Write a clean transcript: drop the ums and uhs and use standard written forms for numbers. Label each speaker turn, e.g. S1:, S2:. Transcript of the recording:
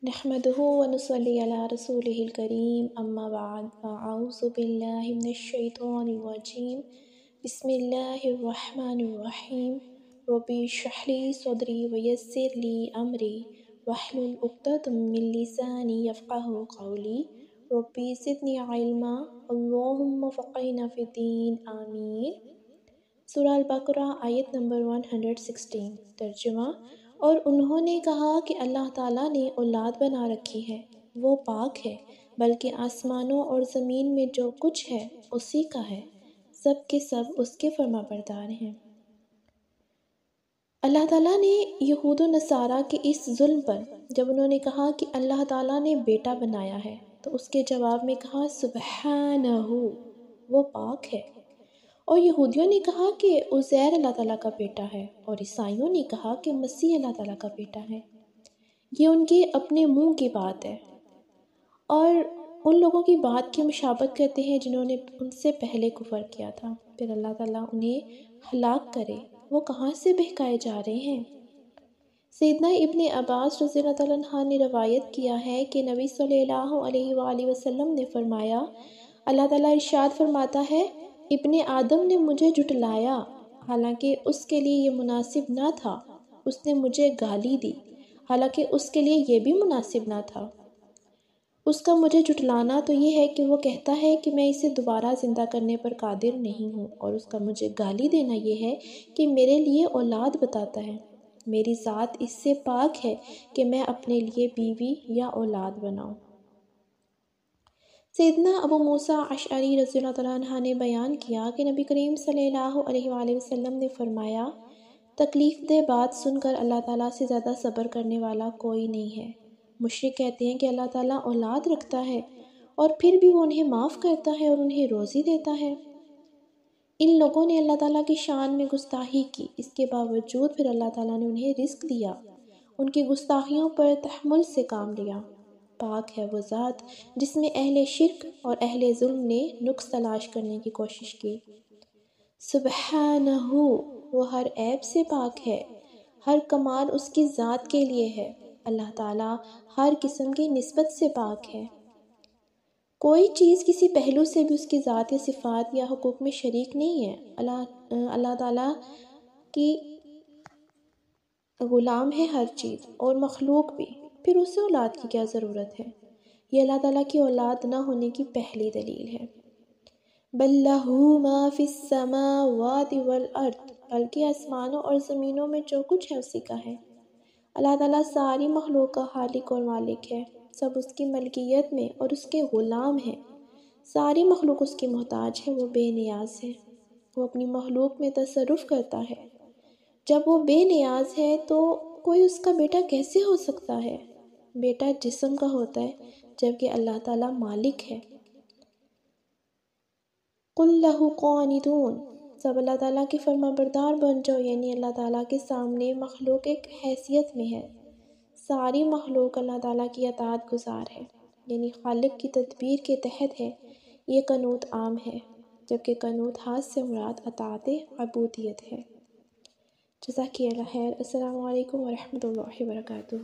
S1: نحمده ونصلي على رسوله الكريم اما بعد فاعوذ بالله من الشيطان الرجيم بسم الله الرحمن الرحيم ربي اشرح لي صدري ويسر لي امري واحلل عقدة من لساني يفقهوا قولي ربي زدني علما اللهم فقهنا في الدين آمین۔ سورہ البقرہ آیت نمبر 116۔ ترجمہ: اور انہوں نے کہا کہ اللہ تعالیٰ نے اولاد بنا رکھی ہے، وہ پاک ہے، بلکہ آسمانوں اور زمین میں جو کچھ ہے اسی کا ہے، سب کے سب اس کے فرما بردار ہیں۔ اللہ تعالیٰ نے یہود و نصارہ کے اس ظلم پر جب انہوں نے کہا کہ اللہ تعالیٰ نے بیٹا بنایا ہے تو اس کے جواب میں کہا سبحانہ، وہ پاک ہے۔ اور یہودیوں نے کہا کہ عزیر اللہ تعالیٰ کا بیٹا ہے، اور عیسائیوں نے کہا کہ مسیح اللہ تعالیٰ کا بیٹا ہے۔ یہ ان کے اپنے منہ کی بات ہے اور ان لوگوں کی بات کی مشابہت کرتے ہیں جنہوں نے ان سے پہلے کفر کیا تھا۔ پھر اللہ تعالیٰ انہیں ہلاک کرے، وہ کہاں سے بہکائے جا رہے ہیں۔ سیدنا ابن عباس رضی اللہ تعالیٰ عنہ نے روایت کیا ہے کہ نبی صلی اللہ علیہ وآلہ وسلم نے فرمایا، اللہ تعالیٰ ارشاد فرماتا ہے، ابن آدم نے مجھے جھٹلایا، حالانکہ اس کے لیے یہ مناسب نہ تھا، اس نے مجھے گالی دی، حالانکہ اس کے لیے یہ بھی مناسب نہ تھا۔ اس کا مجھے جھٹلانا تو یہ ہے کہ وہ کہتا ہے کہ میں اسے دوبارہ زندہ کرنے پر قادر نہیں ہوں، اور اس کا مجھے گالی دینا یہ ہے کہ میرے لیے اولاد بتاتا ہے۔ میری ذات اس سے پاک ہے کہ میں اپنے لیے بیوی یا اولاد بناؤں۔ سیدنا ابو موسیٰ اشعری رضی اللہ تعالیٰ عنہ نے بیان کیا کہ نبی کریم صلی اللہ علیہ وآلہ وسلم نے فرمایا، تکلیف دہ بات سن کر اللہ تعالیٰ سے زیادہ صبر کرنے والا کوئی نہیں ہے۔ مشرک کہتے ہیں کہ اللہ تعالیٰ اولاد رکھتا ہے اور پھر بھی وہ انہیں معاف کرتا ہے اور انہیں روزی دیتا ہے۔ ان لوگوں نے اللہ تعالیٰ کی شان میں گستاخی کی، اس کے باوجود پھر اللہ تعالیٰ نے انہیں رزق دیا، ان کی گستاخیوں پر تحمل سے کام لیا۔ پاک ہے وہ ذات جس میں اہل شرک اور اہل ظلم نے نقص تلاش کرنے کی کوشش کی۔ سبحانہ، وہ ہر عیب سے پاک ہے، ہر کمال اس کی ذات کے لیے ہے۔ اللہ تعالیٰ ہر قسم کی نسبت سے پاک ہے۔ کوئی چیز کسی پہلو سے بھی اس کی ذات یا صفات یا حقوق میں شریک نہیں ہے۔ اللہ تعالیٰ کی غلام ہے ہر چیز اور مخلوق بھی، پھر اسے اولاد کی کیا ضرورت ہے؟ یہ اللہ تعالیٰ کی اولاد نہ ہونے کی پہلی دلیل ہے۔ بل لہ ما فی السماوات والارض، بلکہ آسمانوں اور زمینوں میں جو کچھ ہے اسی کا ہے۔ اللہ تعالیٰ ساری مخلوق کا خالق اور مالک ہے، سب اس کی ملکیت میں اور اس کے غلام ہیں۔ ساری مخلوق اس کی محتاج ہے، وہ بے نیاز ہے، وہ اپنی مخلوق میں تصرف کرتا ہے۔ جب وہ بے نیاز ہے تو کوئی اس کا بیٹا کیسے ہو سکتا ہے؟ بیٹا جسم کا ہوتا ہے جبکہ اللہ تعالیٰ مالک ہے۔ قل لہ قانتون، سب اللہ تعالیٰ کی فرما بردار بن جاؤ، یعنی اللہ تعالیٰ کے سامنے مخلوق ایک حیثیت میں ہے۔ ساری مخلوق اللہ تعالیٰ کی اطاعت گزار ہے، یعنی خالق کی تدبیر کے تحت ہے۔ یہ قنوت عام ہے، جبکہ قنوت ہاتھ سے مراد اطاعت عبودیت ہے۔ جزاک اللہ خیر۔ السلام علیکم ورحمۃ اللہ وبرکاتہ۔